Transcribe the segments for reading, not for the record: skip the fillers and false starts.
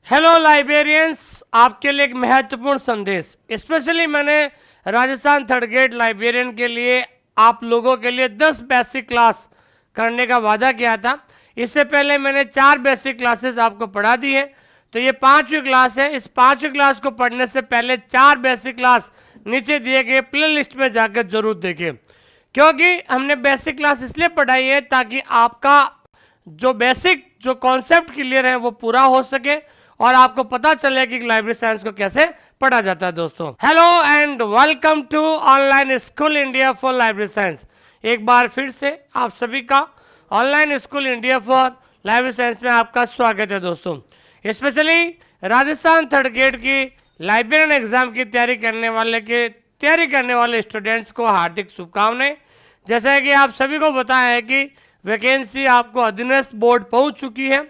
Hello librarians, आपके लिए एक महत्वपूर्ण संदेश। स्पेशली मैंने राजस्थान थर्ड ग्रेड लाइब्रेरियन के लिए आप लोगों के लिए 10 बेसिक क्लास करने का वादा किया था। इससे पहले मैंने 4 बेसिक क्लासेस आपको पढ़ा दी है, तो ये 5वीं क्लास है। इस 5वीं क्लास को पढ़ने से पहले 4 बेसिक क्लास नीचे दिए गए प्ले लिस्ट में जाकर जरूर देखें, क्योंकि हमने बेसिक क्लास इसलिए पढ़ाई है ताकि आपका जो बेसिक जो कॉन्सेप्ट क्लियर है वो पूरा हो सके और आपको पता चले कि लाइब्रेरी साइंस को कैसे पढ़ा जाता है। दोस्तों, hello and welcome to online school India for library science. एक बार फिर से आप सभी का online school India for library science में आपका स्वागत है। दोस्तों, स्पेशली राजस्थान थर्ड ग्रेड की लाइब्रेरियन एग्जाम की तैयारी करने वाले स्टूडेंट्स को हार्दिक शुभकामनाएं। जैसा कि आप सभी को पता है कि वैकेंसी आपको अधीनस्थ बोर्ड पहुंच चुकी है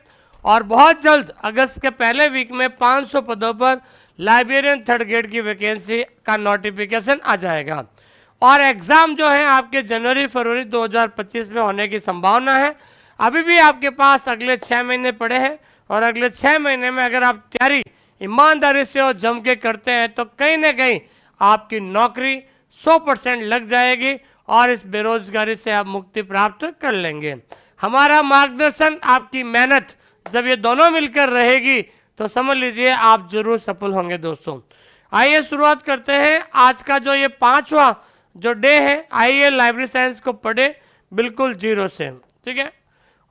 और बहुत जल्द अगस्त के पहले वीक में 500 पदों पर लाइब्रेरियन थर्ड ग्रेड की वैकेंसी का नोटिफिकेशन आ जाएगा और एग्ज़ाम जो है आपके जनवरी फरवरी 2025 में होने की संभावना है। अभी भी आपके पास अगले 6 महीने पड़े हैं और अगले 6 महीने में अगर आप तैयारी ईमानदारी से और जम के करते हैं तो कहीं ना कहीं आपकी नौकरी 100% लग जाएगी और इस बेरोजगारी से आप मुक्ति प्राप्त कर लेंगे। हमारा मार्गदर्शन, आपकी मेहनत जब ये दोनों मिलकर रहेगी तो समझ लीजिए आप जरूर सफल होंगे। दोस्तों, आइए शुरुआत करते हैं। आज का जो ये 5वां जो डे है, आइए लाइब्रेरी साइंस को पढ़े बिल्कुल जीरो से, ठीक है।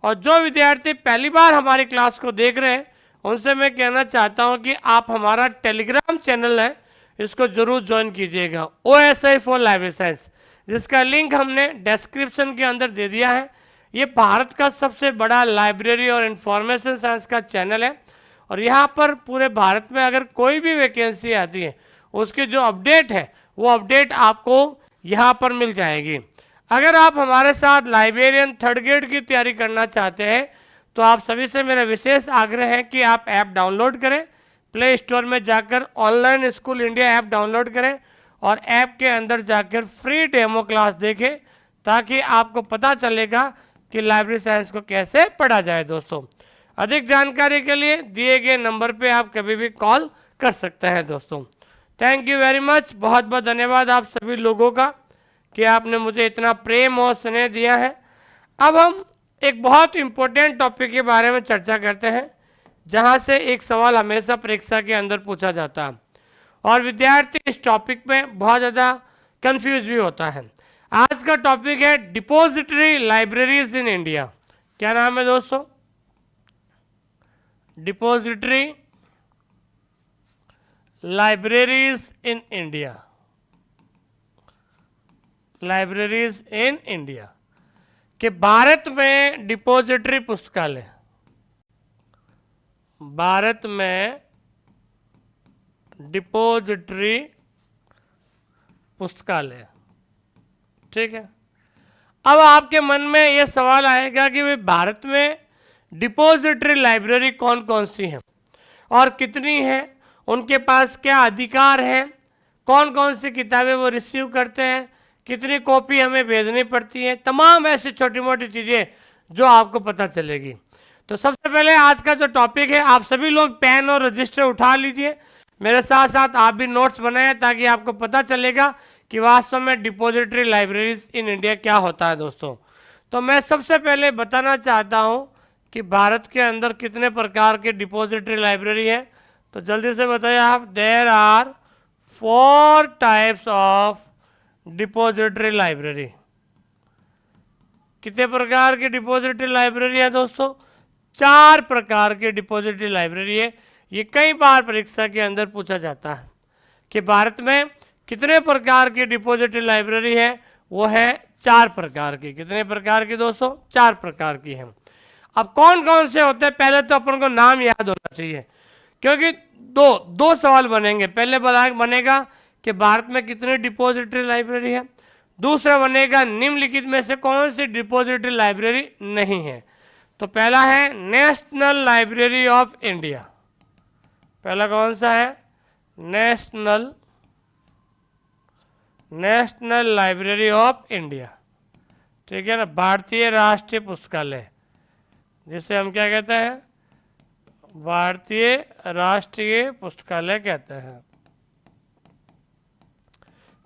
और जो विद्यार्थी पहली बार हमारी क्लास को देख रहे हैं उनसे मैं कहना चाहता हूं कि आप हमारा टेलीग्राम चैनल है इसको जरूर ज्वाइन कीजिएगा, OSI फॉर लाइब्रेरी साइंस, जिसका लिंक हमने डिस्क्रिप्शन के अंदर दे दिया है। ये भारत का सबसे बड़ा लाइब्रेरी और इंफॉर्मेशन साइंस का चैनल है और यहाँ पर पूरे भारत में अगर कोई भी वैकेंसी आती है उसकी जो अपडेट है वो अपडेट आपको यहाँ पर मिल जाएगी। अगर आप हमारे साथ लाइब्रेरियन थर्ड ग्रेड की तैयारी करना चाहते हैं तो आप सभी से मेरा विशेष आग्रह है कि आप ऐप डाउनलोड करें, प्ले स्टोर में जाकर online school India app download करें और ऐप के अंदर जाकर फ्री डेमो क्लास देखें ताकि आपको पता चलेगा कि लाइब्रेरी साइंस को कैसे पढ़ा जाए। दोस्तों, अधिक जानकारी के लिए दिए गए नंबर पे आप कभी भी कॉल कर सकते हैं। दोस्तों, थैंक यू वेरी मच, बहुत बहुत धन्यवाद आप सभी लोगों का कि आपने मुझे इतना प्रेम और स्नेह दिया है। अब हम एक बहुत इंपॉर्टेंट टॉपिक के बारे में चर्चा करते हैं जहां से एक सवाल हमेशा परीक्षा के अंदर पूछा जाता है और विद्यार्थी इस टॉपिक में बहुत ज़्यादा कंफ्यूज भी होता है। आज का टॉपिक है डिपॉजिटरी लाइब्रेरीज इन इंडिया। क्या नाम है दोस्तों? Depository libraries in India. Libraries in India कि भारत में डिपॉजिटरी पुस्तकालय, भारत में डिपॉजिटरी पुस्तकालय, ठीक है। अब आपके मन में यह सवाल आएगा कि भाई भारत में डिपॉजिटरी लाइब्रेरी कौन कौन सी है और कितनी है, उनके पास क्या अधिकार है, कौन कौन सी किताबें वो रिसीव करते हैं, कितनी कॉपी हमें भेजनी पड़ती है, तमाम ऐसी छोटी मोटी चीज़ें जो आपको पता चलेगी। तो सबसे पहले आज का जो टॉपिक है, आप सभी लोग पेन और रजिस्टर उठा लीजिए, मेरे साथ साथ आप भी नोट्स बनाएं ताकि आपको पता चलेगा कि वास्तव में डिपॉजिटरी लाइब्रेरीज इन इंडिया क्या होता है। दोस्तों, तो मैं सबसे पहले बताना चाहता हूं कि भारत के अंदर कितने प्रकार के डिपॉजिटरी लाइब्रेरी है, तो जल्दी से बताइए आप। There are 4 types of depository library. कितने प्रकार की डिपॉजिटरी लाइब्रेरी है दोस्तों? 4 प्रकार की डिपॉजिटरी लाइब्रेरी है। ये कई बार परीक्षा के अंदर पूछा जाता है कि भारत में कितने प्रकार की डिपॉजिटरी लाइब्रेरी है, वो है 4 प्रकार की। कितने प्रकार की दोस्तों? 4 प्रकार की है। अब कौन कौन से होते हैं, पहले तो अपन को नाम याद होना चाहिए क्योंकि दो सवाल बनेंगे। पहले बनेगा कि भारत में कितनी डिपॉजिटरी लाइब्रेरी है, दूसरा बनेगा निम्नलिखित में से कौन सी डिपॉजिटरी लाइब्रेरी नहीं है। तो पहला है नेशनल लाइब्रेरी ऑफ इंडिया। पहला कौन सा है? नेशनल लाइब्रेरी ऑफ इंडिया, ठीक है ना, भारतीय राष्ट्रीय पुस्तकालय, जिसे हम क्या कहते हैं? भारतीय राष्ट्रीय पुस्तकालय कहते हैं।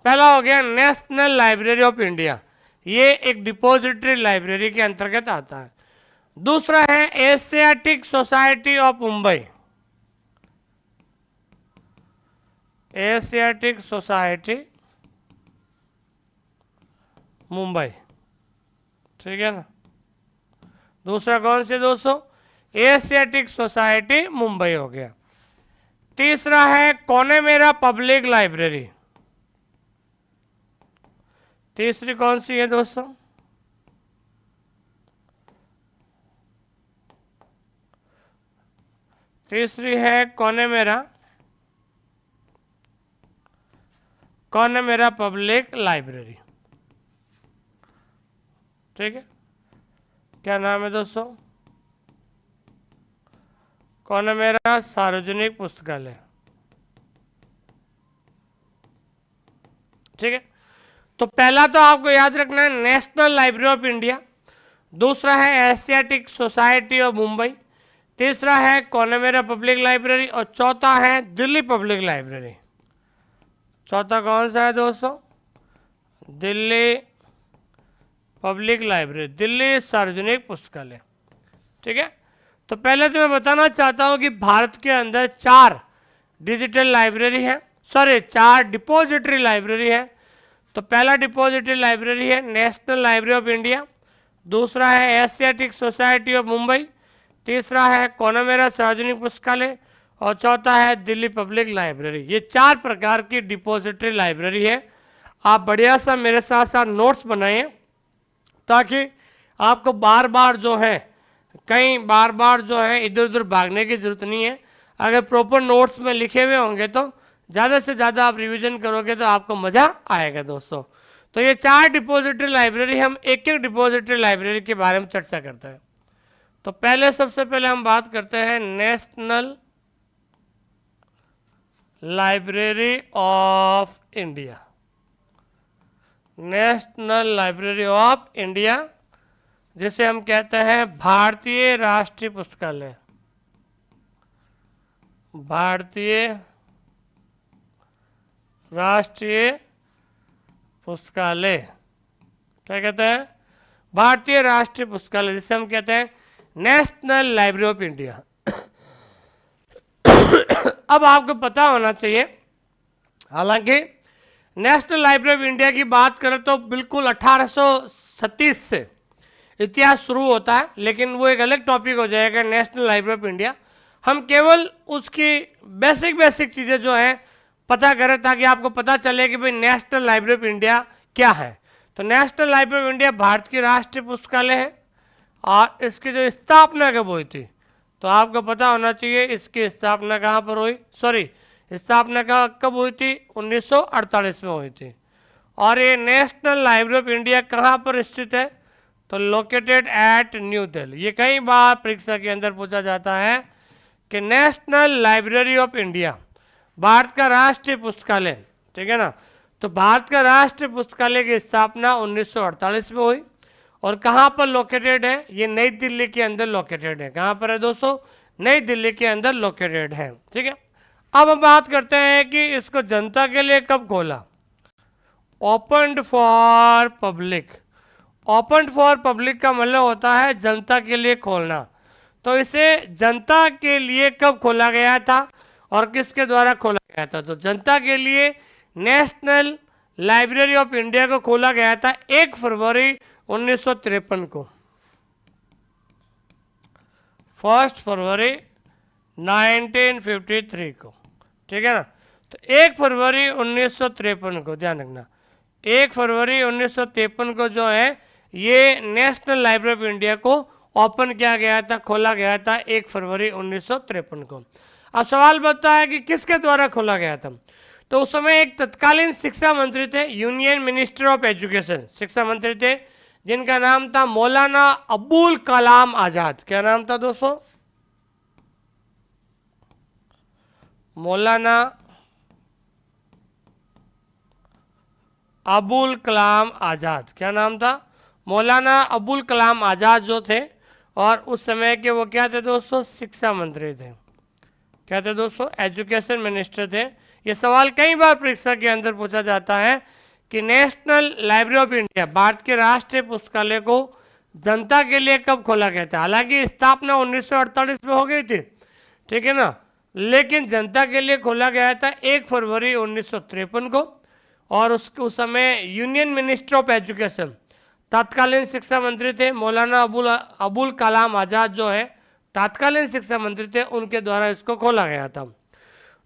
पहला हो गया नेशनल लाइब्रेरी ऑफ इंडिया, ये एक डिपॉजिटरी लाइब्रेरी के अंतर्गत आता है। दूसरा है Asiatic society of Mumbai, Asiatic society Mumbai, ठीक है ना। दूसरा कौन से दोस्तों, एशियाटिक सोसाइटी मुंबई हो गया। तीसरा है कौने मेरा पब्लिक लाइब्रेरी, तीसरी कौन सी है दोस्तों, तीसरी है कौने मेरा पब्लिक लाइब्रेरी, ठीक है। क्या नाम है दोस्तों, कौन मेरा सार्वजनिक पुस्तकालय, ठीक है। तो पहला तो आपको याद रखना है नेशनल लाइब्रेरी ऑफ इंडिया, दूसरा है एशियाटिक सोसाइटी ऑफ मुंबई, तीसरा है कौन मेरा पब्लिक लाइब्रेरी, और चौथा है दिल्ली पब्लिक लाइब्रेरी। चौथा कौन सा है दोस्तों, दिल्ली पब्लिक लाइब्रेरी, दिल्ली सार्वजनिक पुस्तकालय, ठीक है। तो पहले तो मैं बताना चाहता हूं कि भारत के अंदर 4 डिजिटल लाइब्रेरी है, सॉरी 4 डिपॉजिटरी लाइब्रेरी है। तो पहला डिपॉजिटरी लाइब्रेरी है नेशनल लाइब्रेरी ऑफ इंडिया, दूसरा है एशियाटिक सोसाइटी ऑफ मुंबई, तीसरा है कौन मेरा सार्वजनिक पुस्तकालय, और चौथा है दिल्ली पब्लिक लाइब्रेरी। ये 4 प्रकार की डिपॉजिटरी लाइब्रेरी है। आप बढ़िया सा मेरे साथ साथ नोट्स बनाएं, ताकि आपको बार बार जो है इधर उधर भागने की जरूरत नहीं है। अगर प्रॉपर नोट्स में लिखे हुए होंगे तो ज़्यादा से ज़्यादा आप रिवीजन करोगे तो आपको मज़ा आएगा दोस्तों। तो ये 4 डिपॉजिटरी लाइब्रेरी, हम एक एक डिपॉजिटरी लाइब्रेरी के बारे में चर्चा करते हैं। तो पहले सबसे पहले हम बात करते हैं national library of India, national library of India जिसे हम कहते हैं भारतीय राष्ट्रीय पुस्तकालय, भारतीय राष्ट्रीय पुस्तकालय, क्या कहते हैं, भारतीय राष्ट्रीय पुस्तकालय जिसे हम कहते हैं नेशनल लाइब्रेरी ऑफ इंडिया। अब आपको पता होना चाहिए, हालांकि नेशनल लाइब्रेरी ऑफ इंडिया की बात करें तो बिल्कुल 1836 से इतिहास शुरू होता है, लेकिन वो एक अलग टॉपिक हो जाएगा नेशनल लाइब्रेरी ऑफ इंडिया। हम केवल उसकी बेसिक चीज़ें जो हैं पता करें, ताकि आपको पता चले कि भाई नेशनल लाइब्रेरी ऑफ इंडिया क्या है। तो national library of India Bharat की राष्ट्रीय पुस्तकालय है, और इसकी जो स्थापना कब हुई थी, तो आपको पता होना चाहिए इसकी स्थापना कहाँ पर हुई, सॉरी स्थापना कब हुई थी, 1948 में हुई थी। और ये नेशनल लाइब्रेरी ऑफ इंडिया कहाँ पर स्थित है, तो लोकेटेड एट न्यू दिल्ली। ये कई बार परीक्षा के अंदर पूछा जाता है कि national library of India Bharat का राष्ट्रीय पुस्तकालय, ठीक है ना। तो भारत का राष्ट्रीय पुस्तकालय की स्थापना 1948 में हुई, और कहाँ पर लोकेटेड है, ये नई दिल्ली के अंदर लोकेटेड है। कहाँ पर है दोस्तों, नई दिल्ली के अंदर लोकेटेड है, ठीक है। अब हम बात करते हैं कि इसको जनता के लिए कब खोला, open for public. Open for public का मतलब होता है जनता के लिए खोलना। तो इसे जनता के लिए कब खोला गया था और किसके द्वारा खोला गया था, तो जनता के लिए नेशनल लाइब्रेरी ऑफ इंडिया को खोला गया था 1 फरवरी 1953 को, 1 फरवरी 1953 को, ठीक है ना। तो 1 फरवरी 1953 को ध्यान रखना, 1 फरवरी 1953 को जो है ये नेशनल लाइब्रेरी ऑफ इंडिया को ओपन किया गया था, खोला गया था 1 फरवरी 1953 को। अब सवाल बनता है कि किसके द्वारा खोला गया था, तो उस समय एक तत्कालीन शिक्षा मंत्री थे, यूनियन मिनिस्टर ऑफ एजुकेशन शिक्षा मंत्री थे, जिनका नाम था मौलाना अबुल कलाम आजाद। क्या नाम था दोस्तों, मौलाना अबुल कलाम आजाद। क्या नाम था, मौलाना अबुल कलाम आजाद जो थे और उस समय के वो क्या थे दोस्तों, शिक्षा मंत्री थे। क्या थे दोस्तों, एजुकेशन मिनिस्टर थे। ये सवाल कई बार परीक्षा के अंदर पूछा जाता है कि national library of India, Bharat के राष्ट्रीय पुस्तकालय को जनता के लिए कब खोला गया था। हालांकि स्थापना 1948 में हो गई थी, ठीक है ना, लेकिन जनता के लिए खोला गया था 1 फरवरी 1953 को। और उस समय यूनियन मिनिस्टर ऑफ एजुकेशन, तत्कालीन शिक्षा मंत्री थे मौलाना अबुल कलाम आज़ाद, जो है तत्कालीन शिक्षा मंत्री थे, उनके द्वारा इसको खोला गया था।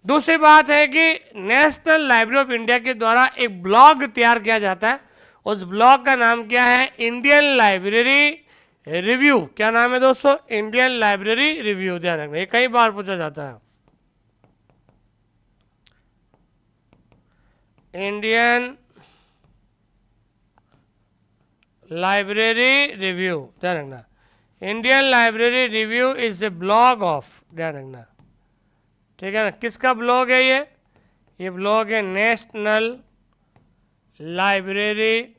दूसरी बात है कि नेशनल लाइब्रेरी ऑफ इंडिया के द्वारा एक ब्लॉग तैयार किया जाता है। उस ब्लॉग का नाम क्या है, इंडियन लाइब्रेरी रिव्यू। क्या नाम है दोस्तों, इंडियन लाइब्रेरी रिव्यू। ध्यान रखना, ये कई बार पूछा जाता है। इंडियन लाइब्रेरी रिव्यू, ध्यान रखना। Indian library review is a blog of, ध्यान रखना, ठीक है ना। किसका ब्लॉग है ये ब्लॉग है national library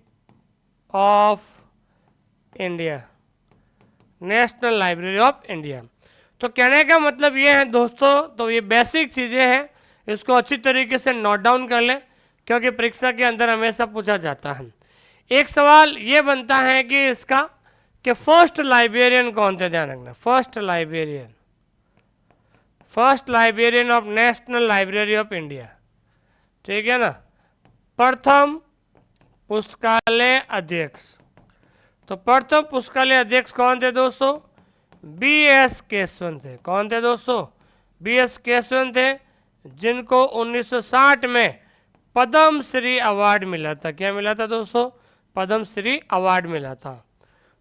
of India, national library of India. तो कहने का मतलब ये है दोस्तों, तो ये बेसिक चीज़ें हैं, इसको अच्छी तरीके से नोट डाउन कर लें, क्योंकि परीक्षा के अंदर हमेशा पूछा जाता है। एक सवाल ये बनता है कि इसका कि फर्स्ट लाइब्रेरियन कौन थे। ध्यान रखना, first librarian of national library of India, ठीक है ना। प्रथम पुस्तकालय अध्यक्ष, तो प्रथम पुस्तकालय अध्यक्ष कौन थे दोस्तों, B.S. केशवन थे। कौन थे दोस्तों, B.S. केशवन थे, जिनको 1960 में पद्म श्री अवार्ड मिला था। क्या मिला था दोस्तों, पद्म श्री अवार्ड मिला था।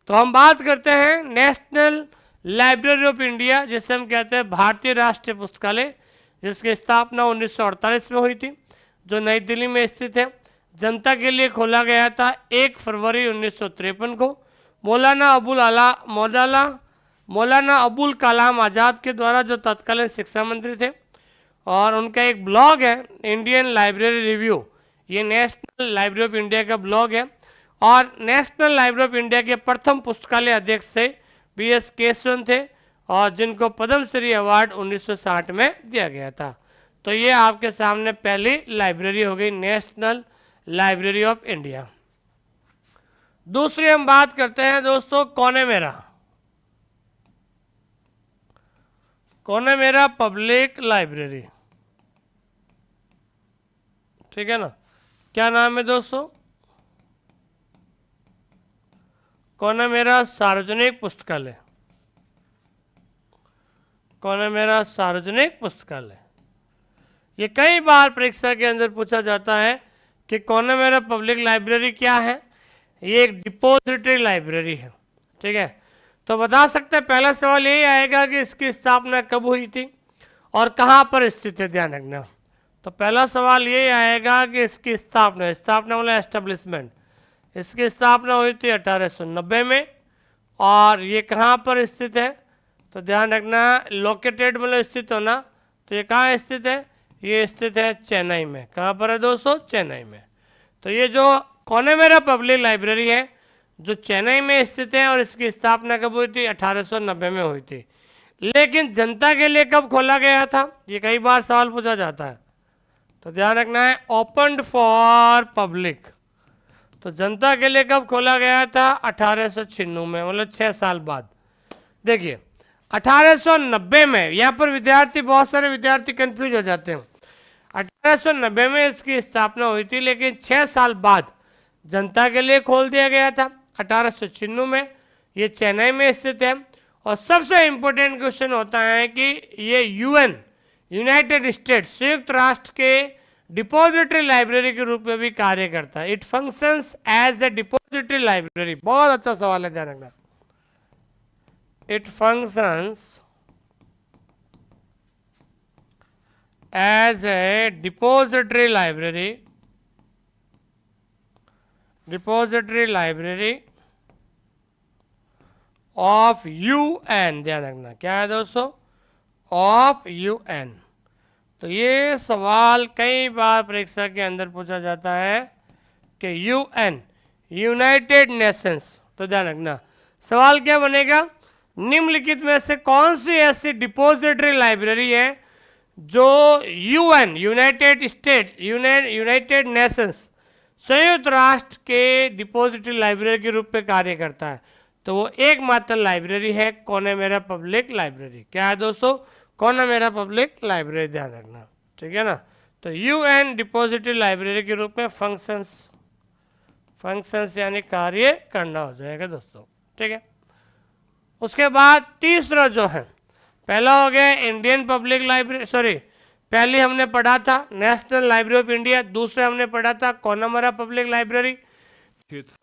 तो हम बात करते हैं नेशनल लाइब्रेरी ऑफ इंडिया, जिसे हम कहते हैं भारतीय राष्ट्रीय पुस्तकालय, जिसकी स्थापना 1948 में हुई थी, जो नई दिल्ली में स्थित है। जनता के लिए खोला गया था 1 फरवरी 1953 को मौलाना अबुल कलाम आज़ाद के द्वारा, जो तत्कालीन शिक्षा मंत्री थे। और उनका एक ब्लॉग है इंडियन लाइब्रेरी रिव्यू, ये नेशनल लाइब्रेरी ऑफ इंडिया का ब्लॉग है। और नेशनल लाइब्रेरी ऑफ इंडिया के प्रथम पुस्तकालय अध्यक्ष से B.S. केशवन थे, और जिनको पद्म श्री अवार्ड 1960 में दिया गया था। तो ये आपके सामने पहली लाइब्रेरी हो गई, नेशनल लाइब्रेरी ऑफ इंडिया। दूसरी हम बात करते हैं दोस्तों, कौन है मेरा पब्लिक लाइब्रेरी, ठीक है ना। क्या नाम है दोस्तों, कौन है मेरा सार्वजनिक पुस्तकालय, कौन है मेरा सार्वजनिक पुस्तकालय। ये कई बार परीक्षा के अंदर पूछा जाता है कि कौन है मेरा पब्लिक लाइब्रेरी क्या है। ये एक डिपोजिटरी लाइब्रेरी है, ठीक है। तो बता सकते हैं, पहला सवाल यही आएगा कि इसकी स्थापना कब हुई थी और कहाँ पर स्थित है। ध्यान रखना, तो पहला सवाल यही आएगा कि इसकी स्थापना मतलब एस्टेब्लिशमेंट, इसकी स्थापना हुई थी 1890 में। और ये कहाँ पर स्थित है, तो ध्यान रखना, लोकेटेड मतलब स्थित होना। तो ये कहाँ स्थित है, ये स्थित है चेन्नई में। कहाँ पर है दोस्तों, चेन्नई में। तो ये जो कौन है मेरा पब्लिक लाइब्रेरी है, जो चेन्नई में स्थित है, और इसकी स्थापना कब हुई थी, 1890 में हुई थी। लेकिन जनता के लिए कब खोला गया था, ये कई बार सवाल पूछा जाता है। तो ध्यान रखना है, ओपनड फॉर पब्लिक। तो जनता के लिए कब खोला गया था, 1896 में, मतलब 6 साल बाद। देखिए 1890 में, यहाँ पर विद्यार्थी, बहुत सारे विद्यार्थी कंफ्यूज हो जाते हैं। 1890 में इसकी स्थापना हुई थी, लेकिन 6 साल बाद जनता के लिए खोल दिया गया था 1896 में। ये चेन्नई में स्थित है। और सबसे इंपॉर्टेंट क्वेश्चन होता है कि ये यूनाइटेड स्टेट्स, संयुक्त राष्ट्र के डिपॉजिटरी लाइब्रेरी के रूप में भी कार्य करता है। It functions as a depository library. बहुत अच्छा सवाल है, ध्यान रखना। इट फंक्शंस as a depository library of UN। ध्यान रखना, क्या है दोस्तों, ऑफ UN। तो ये सवाल कई बार परीक्षा के अंदर पूछा जाता है कि UN, यूनाइटेड नेशंस। तो ध्यान रखना, सवाल क्या बनेगा, निम्नलिखित में से कौन सी ऐसी डिपॉजिटरी लाइब्रेरी है जो यूएन यूनाइटेड नेशंस संयुक्त राष्ट्र के डिपॉजिटरी लाइब्रेरी के रूप में कार्य करता है? तो वो एकमात्र लाइब्रेरी है कौन है मेरा पब्लिक लाइब्रेरी। क्या है दोस्तों? कौन है मेरा पब्लिक लाइब्रेरी, ध्यान रखना, ठीक है ना। तो यूएन डिपॉजिटरी लाइब्रेरी के रूप में फंक्शंस यानी कार्य करना हो जाएगा दोस्तों, ठीक है। उसके बाद तीसरा जो है, पहला हो गया इंडियन पब्लिक लाइब्रेरी, सॉरी पहले हमने पढ़ा था नेशनल लाइब्रेरी ऑफ इंडिया, दूसरे हमने पढ़ा था कोनमरा पब्लिक लाइब्रेरी,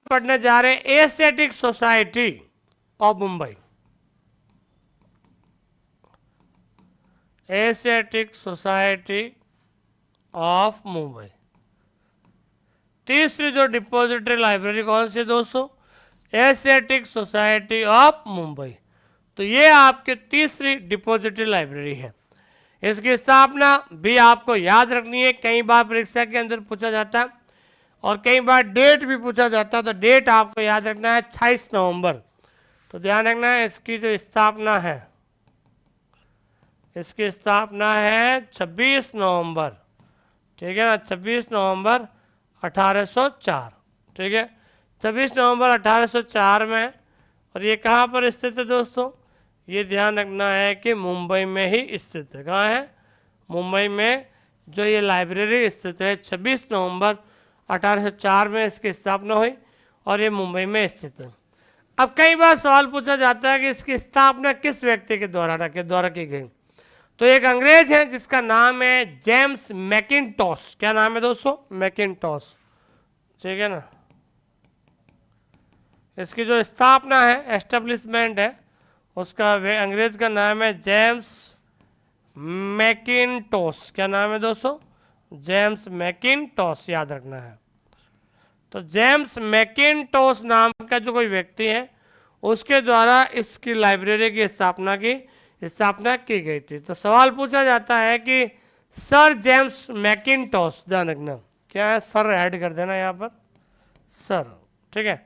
पढ़ने जा रहे हैं Asiatic society of Mumbai, Asiatic society of Mumbai. तीसरी जो डिपॉजिटरी लाइब्रेरी कौन सी है दोस्तों? Asiatic society of Mumbai. तो ये आपके तीसरी डिपॉजिटरी लाइब्रेरी है। इसकी स्थापना भी आपको याद रखनी है, कई बार परीक्षा के अंदर पूछा जाता है और कई बार डेट भी पूछा जाता है। तो डेट आपको याद रखना है 26 नवंबर। तो ध्यान रखना है इसकी जो स्थापना है, इसकी स्थापना है 26 नवंबर, ठीक है ना, 26 नवंबर 1804, ठीक है, 26 नवंबर 1804 में। और ये कहाँ पर स्थित है दोस्तों? ये ध्यान रखना है कि मुंबई में ही स्थित है। कहाँ है? मुंबई में जो ये लाइब्रेरी स्थित है, 26 नवंबर 1804 में इसकी स्थापना हुई और ये मुंबई में स्थित है। अब कई बार सवाल पूछा जाता है कि इसकी स्थापना किस व्यक्ति के द्वारा की गई? तो एक अंग्रेज है जिसका नाम है जेम्स मैकिन्टॉश। क्या नाम है दोस्तों? मैकिन्टॉश, ठीक है ना। इसकी जो स्थापना है, एस्टेब्लिशमेंट है, उसका अंग्रेज का नाम है जेम्स मैकिन्टॉश। क्या नाम है दोस्तों? जेम्स मैकिन्टॉश, याद रखना है। तो जेम्स मैकिन्टॉश नाम का जो कोई व्यक्ति है उसके द्वारा इसकी लाइब्रेरी की स्थापना की गई थी। तो सवाल पूछा जाता है कि सर जेम्स मैकिन्टॉश, ध्यान रखना क्या है, सर ऐड कर देना यहाँ पर, सर, ठीक है।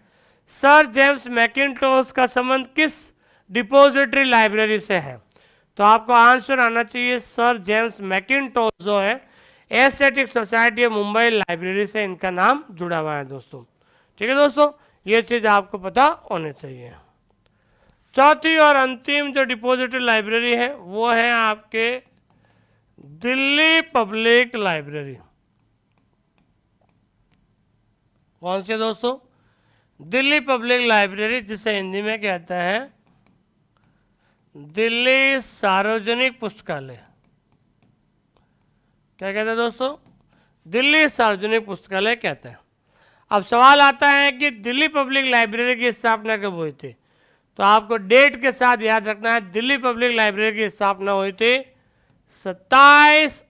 सर जेम्स मैकिन्टॉश का संबंध किस डिपॉजिटरी लाइब्रेरी से है? तो आपको आंसर आना चाहिए सर जेम्स मैकिन्टॉश जो है Asiatic society of Mumbai library से इनका नाम जुड़ा हुआ है दोस्तों, ठीक है दोस्तों, ये चीज आपको पता होनी चाहिए। चौथी और अंतिम जो डिपॉजिटरी लाइब्रेरी है वो है आपके दिल्ली पब्लिक लाइब्रेरी। कौन सी दोस्तों? दिल्ली पब्लिक लाइब्रेरी, जिसे हिंदी में कहते हैं दिल्ली सार्वजनिक पुस्तकालय। क्या कहते हैं दोस्तों? दिल्ली सार्वजनिक पुस्तकालय कहते हैं। अब सवाल आता है कि दिल्ली पब्लिक लाइब्रेरी की स्थापना कब हुई थी? तो आपको डेट के साथ याद रखना है, दिल्ली पब्लिक लाइब्रेरी की स्थापना हुई थी 27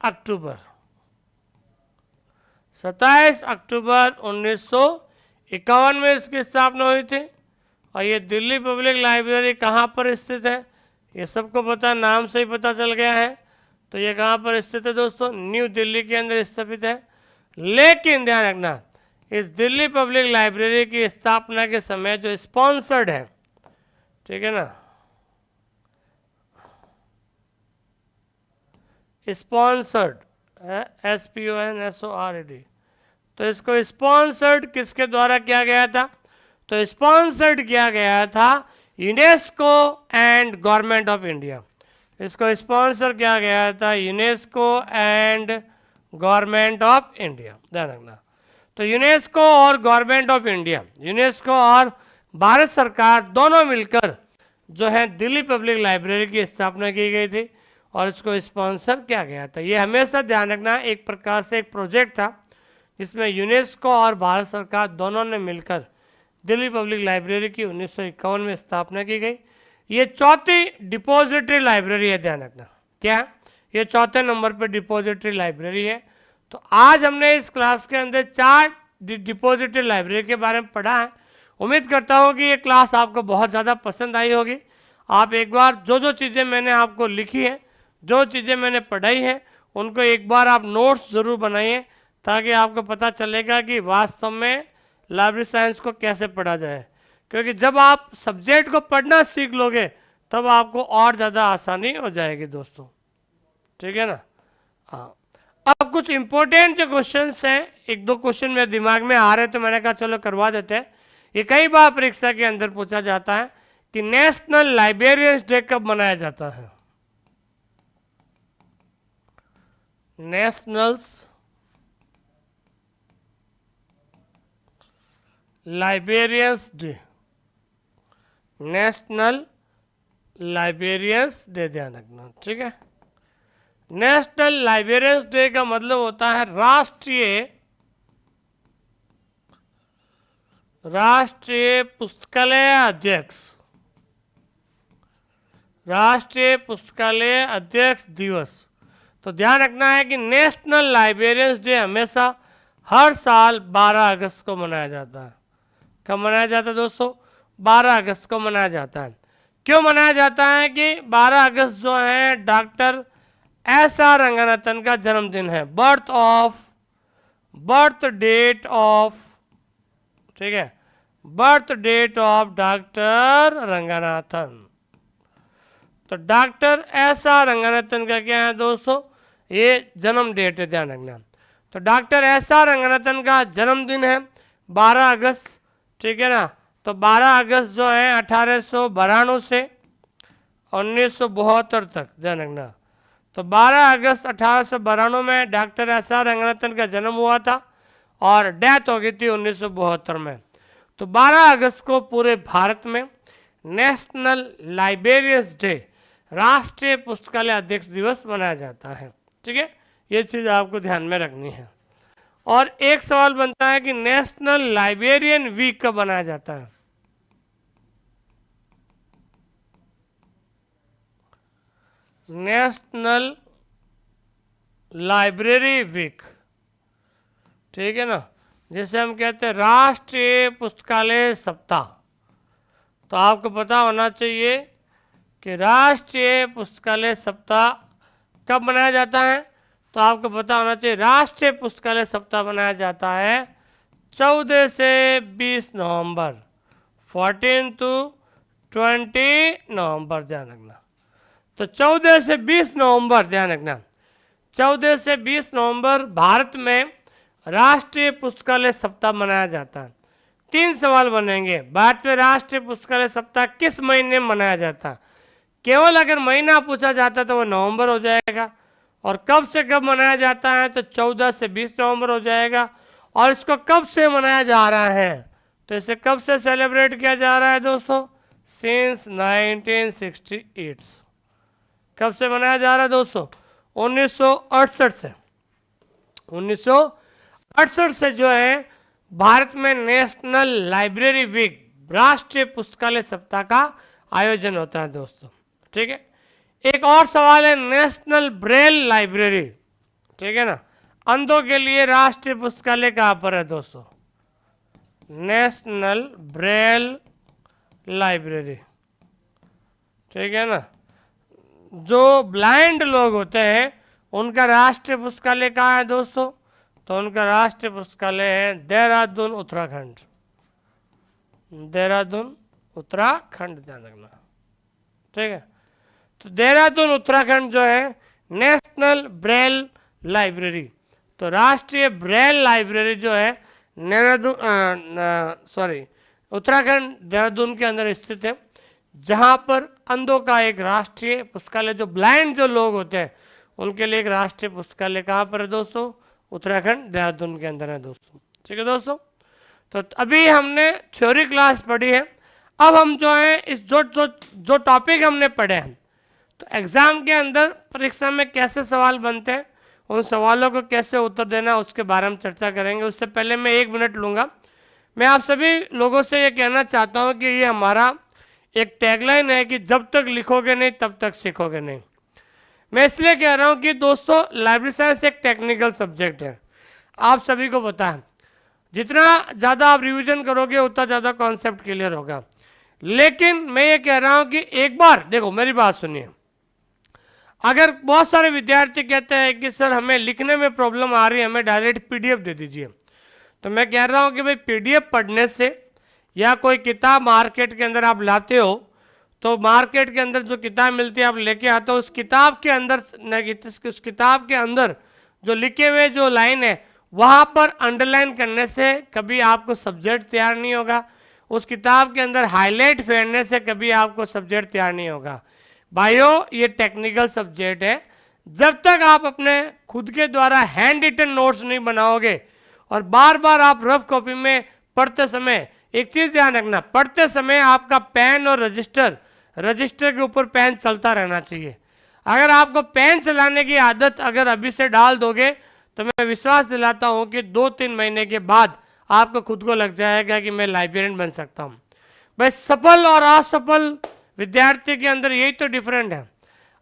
अक्टूबर 1951 में इसकी स्थापना हुई थी। और ये दिल्ली पब्लिक लाइब्रेरी कहाँ पर स्थित है? ये सबको पता, नाम से ही पता चल गया है। तो ये कहाँ पर स्थित है दोस्तों? न्यू दिल्ली के अंदर स्थापित है। लेकिन ध्यान रखना, इस दिल्ली पब्लिक लाइब्रेरी की स्थापना के समय जो स्पॉन्सर्ड है, ठीक है ना, स्पॉन्सर्ड SPONSORED, तो इसको स्पॉन्सर्ड किसके द्वारा किया गया था? तो स्पॉन्सर्ड किया गया था UNESCO and government of India. इसको स्पॉन्सर किया गया था UNESCO and government of India, ध्यान रखना। तो यूनेस्को और गवर्नमेंट ऑफ इंडिया, यूनेस्को और भारत सरकार दोनों मिलकर जो है दिल्ली पब्लिक लाइब्रेरी की स्थापना की गई थी और इसको स्पॉन्सर किया गया था। ये हमेशा ध्यान रखना, एक प्रकार से एक प्रोजेक्ट था जिसमें यूनेस्को और भारत सरकार दोनों ने मिलकर दिल्ली पब्लिक लाइब्रेरी की 1951 में स्थापना की गई। ये चौथी डिपॉजिटरी लाइब्रेरी है, ध्यान रखना। क्या है? ये चौथे नंबर पर डिपॉजिटरी लाइब्रेरी है। तो आज हमने इस क्लास के अंदर 4 डिपॉजिटरी लाइब्रेरी के बारे में पढ़ा है। उम्मीद करता हूँ कि ये क्लास आपको बहुत ज़्यादा पसंद आई होगी। आप एक बार जो चीज़ें मैंने आपको लिखी है, जो चीज़ें मैंने पढ़ाई है, उनको एक बार आप नोट्स ज़रूर बनाइए ताकि आपको पता चलेगा कि वास्तव में लाइब्रेरी साइंस को कैसे पढ़ा जाए। क्योंकि जब आप सब्जेक्ट को पढ़ना सीख लोगे तब आपको और ज़्यादा आसानी हो जाएगी दोस्तों, ठीक है ना। हाँ, अब कुछ इंपॉर्टेंट जो क्वेश्चंस हैं, एक दो क्वेश्चन मेरे दिमाग में आ रहे तो मैंने कहा चलो करवा देते हैं। ये कई बार परीक्षा के अंदर पूछा जाता है कि नेशनल लाइब्रेरियंस डे कब मनाया जाता है। Nationals librarians day, national librarians day, ध्यान रखना, ठीक है। नेशनल लाइब्रेरियंस डे का मतलब होता है राष्ट्रीय पुस्तकालय अध्यक्ष, राष्ट्रीय पुस्तकालय अध्यक्ष दिवस। तो ध्यान रखना है कि नेशनल लाइब्रेरियंस डे हमेशा हर साल 12 अगस्त को मनाया जाता है। कब मनाया जाता है दोस्तों? 12 अगस्त को मनाया जाता है। क्यों मनाया जाता है कि 12 अगस्त जो है डॉक्टर एस.आर. रंगनाथन का जन्मदिन है, बर्थ डेट ऑफ, ठीक है, birth date of doctor Ranganathan. तो डॉक्टर एस.आर. रंगनाथन का क्या है दोस्तों? ये जन्म डेट है, ध्यान रखना। तो डॉक्टर एस.आर. रंगनाथन का जन्मदिन है 12 अगस्त, ठीक है ना। तो 12 अगस्त जो है 1892 से 1972 तक, ध्यान रखना। तो 12 अगस्त 1892 में डॉक्टर एस.आर. रंगनाथन का जन्म हुआ था और डेथ हो गई थी 1972 में। तो 12 अगस्त को पूरे भारत में नेशनल लाइब्रेरियंस डे, राष्ट्रीय पुस्तकालय अध्यक्ष दिवस मनाया जाता है, ठीक है। ये चीज़ आपको ध्यान में रखनी है। और एक सवाल बनता है कि नेशनल लाइब्रेरियन वीक कब मनाया जाता है? नेशनल लाइब्रेरी वीक, ठीक है ना, जैसे हम कहते हैं राष्ट्रीय पुस्तकालय सप्ताह। तो आपको पता होना चाहिए कि राष्ट्रीय पुस्तकालय सप्ताह कब मनाया जाता है। तो आपको पता होना चाहिए राष्ट्रीय पुस्तकालय सप्ताह मनाया जाता है 14 से 20 नवंबर, 14 to 20 नवंबर, ध्यान रखना। तो 14 से 20 नवंबर, ध्यान रखना, 14 से 20 नवंबर भारत में राष्ट्रीय पुस्तकालय सप्ताह मनाया जाता है। 3 सवाल बनेंगे। भारत में राष्ट्रीय पुस्तकालय सप्ताह किस महीने में मनाया जाता है? केवल अगर महीना पूछा जाता तो वो नवंबर हो जाएगा, और कब से कब मनाया जाता है तो 14 से 20 नवंबर हो जाएगा। और इसको कब से मनाया जा रहा है? तो इसे कब से सेलिब्रेट किया जा रहा है दोस्तों? सिंस 1968। कब से मनाया जा रहा है दोस्तों? 1968 से। 1968 से जो है भारत में नेशनल लाइब्रेरी वीक, राष्ट्रीय पुस्तकालय सप्ताह का आयोजन होता है दोस्तों, ठीक है। एक और सवाल है नेशनल ब्रेल लाइब्रेरी, ठीक है ना, अंधों के लिए राष्ट्रीय पुस्तकालय कहाँ पर है दोस्तों? नेशनल ब्रेल लाइब्रेरी, ठीक है ना। जो ब्लाइंड लोग होते हैं उनका राष्ट्रीय पुस्तकालय कहाँ है दोस्तों? तो उनका राष्ट्रीय पुस्तकालय है देहरादून, उत्तराखंड, देहरादून उत्तराखंड, ध्यान रखना, ठीक है। तो देहरादून उत्तराखंड जो है नेशनल ब्रेल लाइब्रेरी, तो राष्ट्रीय ब्रेल लाइब्रेरी जो है उत्तराखंड देहरादून के अंदर स्थित है, जहाँ पर अंधों का एक राष्ट्रीय पुस्तकालय, जो ब्लाइंड जो लोग होते हैं उनके लिए एक राष्ट्रीय पुस्तकालय कहाँ पर है दोस्तों? उत्तराखंड देहरादून के अंदर है दोस्तों, ठीक है दोस्तों। तो अभी हमने थ्योरी क्लास पढ़ी है। अब हम जो है इस जो टॉपिक हमने पढ़े हैं, तो एग्जाम के अंदर परीक्षा में कैसे सवाल बनते हैं, उन सवालों को कैसे उत्तर देना, उसके बारे में चर्चा करेंगे। उससे पहले मैं 1 मिनट लूँगा। मैं आप सभी लोगों से ये कहना चाहता हूँ कि ये हमारा एक टैगलाइन है कि जब तक लिखोगे नहीं तब तक सीखोगे नहीं। मैं इसलिए कह रहा हूँ कि दोस्तों लाइब्रेरी साइंस एक टेक्निकल सब्जेक्ट है, आप सभी को पता है। जितना ज़्यादा आप रिवीजन करोगे उतना ज़्यादा कॉन्सेप्ट क्लियर होगा। लेकिन मैं ये कह रहा हूँ कि एक बार देखो, मेरी बात सुनिए। अगर बहुत सारे विद्यार्थी कहते हैं कि सर हमें लिखने में प्रॉब्लम आ रही है, हमें डायरेक्ट पीडीएफ दे दीजिए, तो मैं कह रहा हूँ कि भाई पीडीएफ पढ़ने से या कोई किताब मार्केट के अंदर आप लाते हो तो मार्केट के अंदर जो किताब मिलती है आप लेके आते हो, उस किताब के अंदर उस किताब के अंदर जो लिखे हुए जो लाइन है वहाँ पर अंडरलाइन करने से कभी आपको सब्जेक्ट तैयार नहीं होगा, उस किताब के अंदर हाईलाइट फेरने से कभी आपको सब्जेक्ट तैयार नहीं होगा। भाइयों ये टेक्निकल सब्जेक्ट है, जब तक आप अपने खुद के द्वारा हैंड रिटन नोट्स नहीं बनाओगे और बार बार आप रफ कॉपी में पढ़ते समय, एक चीज ध्यान रखना, पढ़ते समय आपका पेन और रजिस्टर के ऊपर पेन चलता रहना चाहिए। अगर आपको पेन चलाने की आदत अगर अभी से डाल दोगे तो मैं विश्वास दिलाता हूं कि 2-3 महीने के बाद आपको खुद को लग जाएगा कि मैं लाइब्रेरियन बन सकता हूं। भाई सफल और असफल विद्यार्थी के अंदर यही तो डिफरेंट है।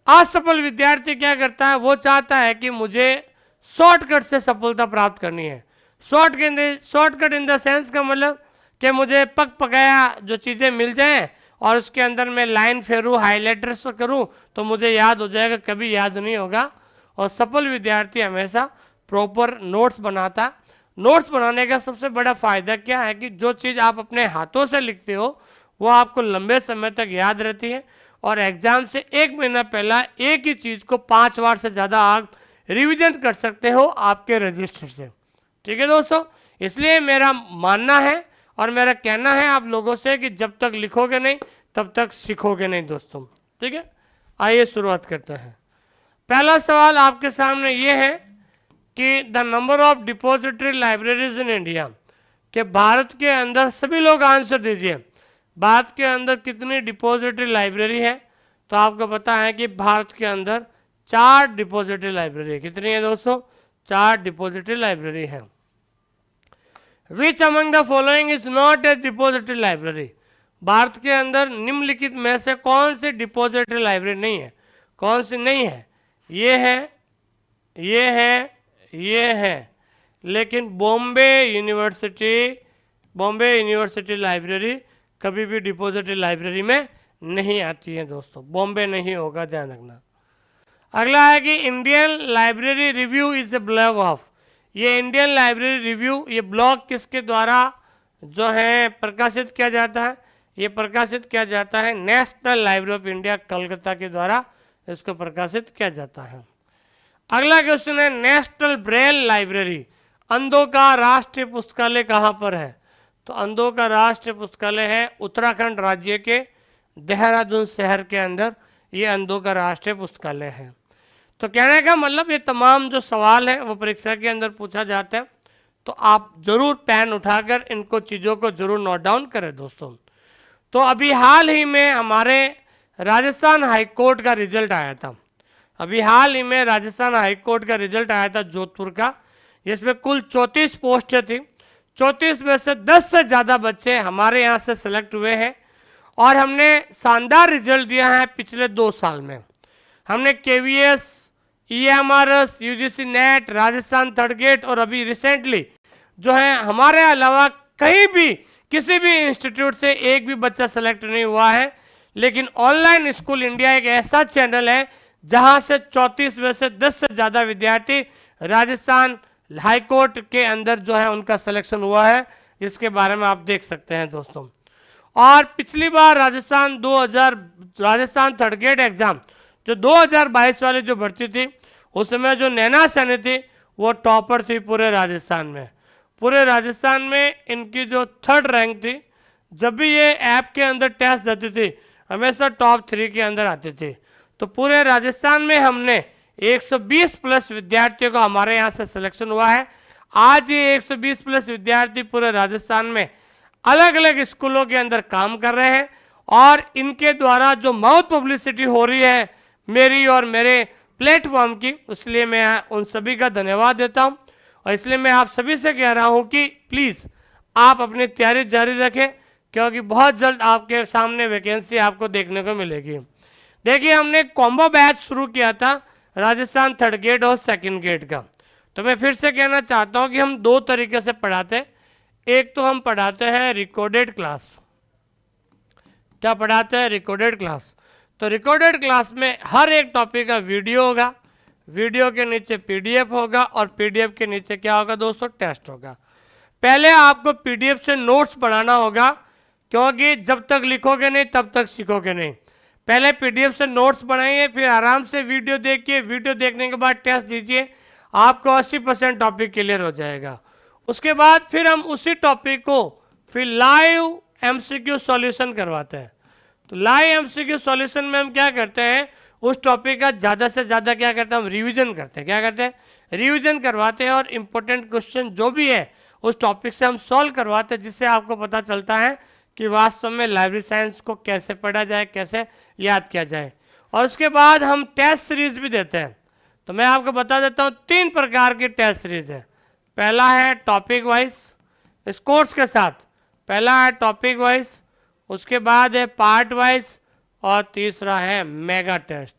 असफल विद्यार्थी क्या करता है, वो चाहता है कि मुझे शॉर्टकट से सफलता प्राप्त करनी है। शॉर्टकट इन द सेंस का मतलब कि मुझे पक पकाया जो चीज़ें मिल जाएं और उसके अंदर मैं लाइन फेरूँ, हाईलाइटर्स करूँ तो मुझे याद हो जाएगा, कभी याद नहीं होगा। और सफल विद्यार्थी हमेशा प्रॉपर नोट्स बनाता। नोट्स बनाने का सबसे बड़ा फायदा क्या है कि जो चीज़ आप अपने हाथों से लिखते हो वो आपको लंबे समय तक याद रहती है और एग्जाम से 1 महीना पहला एक ही चीज़ को 5 बार से ज़्यादा आप रिविजन कर सकते हो आपके रजिस्टर से। ठीक है दोस्तों, इसलिए मेरा मानना है और मेरा कहना है आप लोगों से कि जब तक लिखोगे नहीं तब तक सीखोगे नहीं दोस्तों। ठीक है, आइए शुरुआत करते हैं। पहला सवाल आपके सामने ये है कि the number of depository libraries in India, कि भारत के अंदर, सभी लोग आंसर दीजिए, भारत के अंदर कितनी डिपॉजिटरी लाइब्रेरी है। तो आपको पता है कि भारत के अंदर 4 डिपॉजिटरी लाइब्रेरी है। कितनी है दोस्तों? 4 डिपॉजिटरी लाइब्रेरी है। Which among the following is not a depository library, Bharat के अंदर निम्नलिखित में से कौन सी डिपॉजिटरी लाइब्रेरी नहीं है? कौन सी नहीं है? ये है, ये है, ये है, लेकिन बॉम्बे यूनिवर्सिटी लाइब्रेरी कभी भी डिपॉजिटरी लाइब्रेरी में नहीं आती है दोस्तों। बॉम्बे नहीं होगा, ध्यान रखना। अगला है कि Indian library review is a blog of, ये इंडियन लाइब्रेरी रिव्यू, ये ब्लॉग किसके द्वारा जो है प्रकाशित किया जाता है? ये प्रकाशित किया जाता है national library of India Calcutta के द्वारा इसको प्रकाशित किया जाता है। अगला क्वेश्चन है नेशनल ब्रेल लाइब्रेरी, अंधों का राष्ट्रीय पुस्तकालय कहाँ पर है? तो अंधों का राष्ट्रीय पुस्तकालय है उत्तराखंड राज्य के देहरादून शहर के अंदर, ये अंधों का राष्ट्रीय पुस्तकालय है। तो कहने का मतलब ये तमाम जो सवाल है वो परीक्षा के अंदर पूछा जाता है, तो आप जरूर पेन उठाकर इनको चीज़ों को जरूर नोट डाउन करें दोस्तों। तो अभी हाल ही में हमारे राजस्थान हाईकोर्ट का रिजल्ट आया था, अभी हाल ही में राजस्थान हाईकोर्ट का रिजल्ट आया था जोधपुर का, जिसमें कुल 34 पोस्टें थी। 34 में से 10 से ज़्यादा बच्चे हमारे यहाँ से सेलेक्ट हुए हैं और हमने शानदार रिजल्ट दिया है। पिछले 2 साल में हमने KVS, EMRS, UGC NET, Rajasthan third grade और अभी रिसेंटली जो है हमारे अलावा कहीं भी किसी भी इंस्टीट्यूट से एक भी बच्चा सेलेक्ट नहीं हुआ है। लेकिन ऑनलाइन स्कूल इंडिया एक ऐसा चैनल है जहां से 34 में से 10 से ज़्यादा विद्यार्थी राजस्थान हाईकोर्ट के अंदर जो है उनका सिलेक्शन हुआ है, जिसके बारे में आप देख सकते हैं दोस्तों। और पिछली बार राजस्थान थर्ड ग्रेड एग्जाम जो 2022 वाली जो भर्ती थी, उसमें जो नैना सैनी थी वो टॉपर थी पूरे राजस्थान में। पूरे राजस्थान में इनकी जो 3rd रैंक थी, जब भी ये ऐप के अंदर टेस्ट देती थी हमेशा टॉप 3 के अंदर आती थी। तो पूरे राजस्थान में हमने 120 प्लस विद्यार्थियों का हमारे यहाँ से सिलेक्शन हुआ है। आज ये 120 प्लस विद्यार्थी पूरे राजस्थान में अलग अलग स्कूलों के अंदर काम कर रहे हैं और इनके द्वारा जो माउथ पब्लिसिटी हो रही है मेरी और मेरे प्लेटफॉर्म की, इसलिए मैं उन सभी का धन्यवाद देता हूं। और इसलिए मैं आप सभी से कह रहा हूं कि प्लीज़ आप अपनी तैयारी जारी रखें, क्योंकि बहुत जल्द आपके सामने वैकेंसी आपको देखने को मिलेगी। देखिए हमने कॉम्बो बैच शुरू किया था राजस्थान थर्ड ग्रेड और सेकंड ग्रेड का। तो मैं फिर से कहना चाहता हूं कि हम 2 तरीके से पढ़ाते हैं। एक तो हम पढ़ाते हैं रिकॉर्डेड क्लास। क्या पढ़ाते हैं? Recorded class. तो रिकॉर्डेड क्लास में हर एक टॉपिक का वीडियो होगा, वीडियो के नीचे PDF होगा और PDF के नीचे क्या होगा दोस्तों? टेस्ट होगा। पहले आपको PDF से नोट्स बनाना होगा, क्योंकि जब तक लिखोगे नहीं तब तक सीखोगे नहीं। पहले पीडीएफ से नोट्स बनाइए, फिर आराम से वीडियो देखिए, वीडियो देखने के बाद टेस्ट दीजिए, आपको 80% टॉपिक क्लियर हो जाएगा। उसके बाद फिर हम उसी टॉपिक को फिर लाइव एमसीक्यू सॉल्यूशन करवाते हैं। तो लाइव एमसीक्यू सॉल्यूशन में हम क्या करते हैं, उस टॉपिक का ज़्यादा से ज़्यादा क्या करते हैं, हम रिवीजन करते हैं। क्या करते हैं, रिवीजन करवाते हैं, और इम्पोर्टेंट क्वेश्चन जो भी है उस टॉपिक से हम सॉल्व करवाते हैं, जिससे आपको पता चलता है कि वास्तव में लाइब्रेरी साइंस को कैसे पढ़ा जाए, कैसे याद किया जाए। और उसके बाद हम टेस्ट सीरीज भी देते हैं। तो मैं आपको बता देता हूँ 3 प्रकार की टेस्ट सीरीज है। पहला है टॉपिक वाइज, इस कोर्स के साथ पहला है टॉपिक वाइज, उसके बाद है पार्ट वाइज, और तीसरा है मेगा टेस्ट।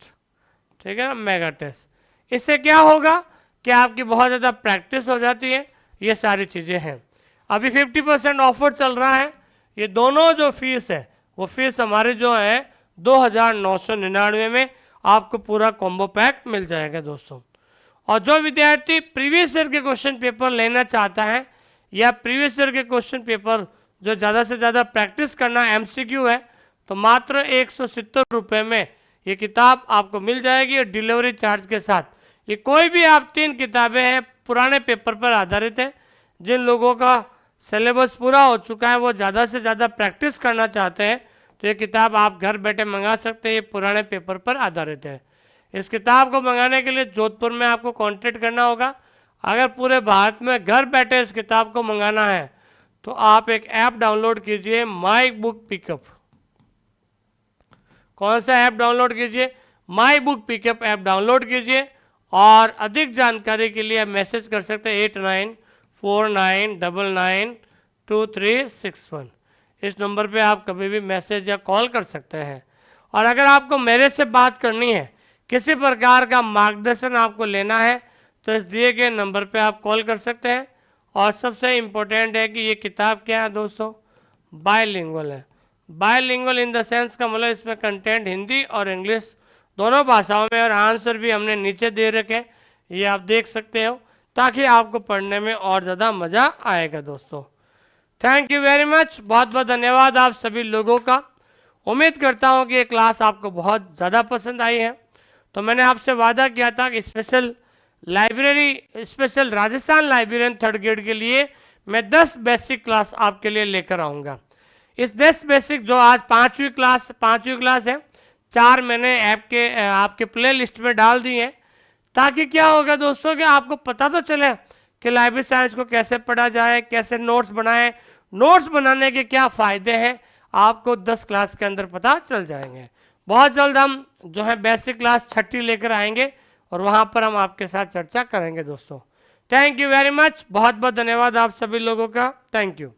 ठीक है ना, मेगा टेस्ट। इससे क्या होगा कि आपकी बहुत ज़्यादा प्रैक्टिस हो जाती है। ये सारी चीज़ें हैं। अभी 50% ऑफर चल रहा है। ये दोनों जो फीस है वो फीस हमारी जो है 2999 में आपको पूरा कॉम्बो पैक मिल जाएगा दोस्तों। और जो विद्यार्थी प्रीवियस ईयर के क्वेश्चन पेपर लेना चाहता है, या प्रीवियस ईयर के क्वेश्चन पेपर जो ज़्यादा से ज़्यादा प्रैक्टिस करना एमसीक्यू है, तो मात्र 170 रुपये में ये किताब आपको मिल जाएगी, और डिलीवरी चार्ज के साथ। ये कोई भी आप 3 किताबें हैं पुराने पेपर पर आधारित है। जिन लोगों का सिलेबस पूरा हो चुका है, वो ज़्यादा से ज़्यादा प्रैक्टिस करना चाहते हैं, तो ये किताब आप घर बैठे मंगा सकते हैं। ये पुराने पेपर पर आधारित है। इस किताब को मंगाने के लिए जोधपुर में आपको कांटेक्ट करना होगा। अगर पूरे भारत में घर बैठे इस किताब को मंगाना है, तो आप एक ऐप डाउनलोड कीजिए, माई बुक पिकअप। कौन सा ऐप डाउनलोड कीजिए, my book pickup app download कीजिए। और अधिक जानकारी के लिए आप मैसेज कर सकते हैं 8949992361। इस नंबर पे आप कभी भी मैसेज या कॉल कर सकते हैं। और अगर आपको मेरे से बात करनी है, किसी प्रकार का मार्गदर्शन आपको लेना है, तो इस दिए गए नंबर पे आप कॉल कर सकते हैं। और सबसे इम्पोर्टेंट है कि ये किताब क्या है दोस्तों, बायलिंगुअल है। बायलिंगुअल इन द सेंस का मतलब इसमें कंटेंट हिंदी और इंग्लिश दोनों भाषाओं में, और आंसर भी हमने नीचे दे रखे, ये आप देख सकते हो, ताकि आपको पढ़ने में और ज़्यादा मज़ा आएगा दोस्तों। थैंक यू वेरी मच, बहुत बहुत धन्यवाद आप सभी लोगों का। उम्मीद करता हूँ कि ये क्लास आपको बहुत ज़्यादा पसंद आई है। तो मैंने आपसे वादा किया था कि special Rajasthan librarian 3rd grade के लिए मैं 10 बेसिक क्लास आपके लिए लेकर आऊँगा। इस 10 बेसिक जो आज पाँचवीं क्लास है, 4 मैंने ऐप के आपके प्ले लिस्ट में डाल दी है, ताकि क्या होगा दोस्तों कि आपको पता तो चले कि लाइब्रेरी साइंस को कैसे पढ़ा जाए, कैसे नोट्स बनाएं, नोट्स बनाने के क्या फ़ायदे हैं, आपको 10 क्लास के अंदर पता चल जाएंगे। बहुत जल्द हम जो है बेसिक क्लास 6ठी लेकर आएंगे, और वहाँ पर हम आपके साथ चर्चा करेंगे दोस्तों। थैंक यू वेरी मच, बहुत बहुत धन्यवाद आप सभी लोगों का। Thank you.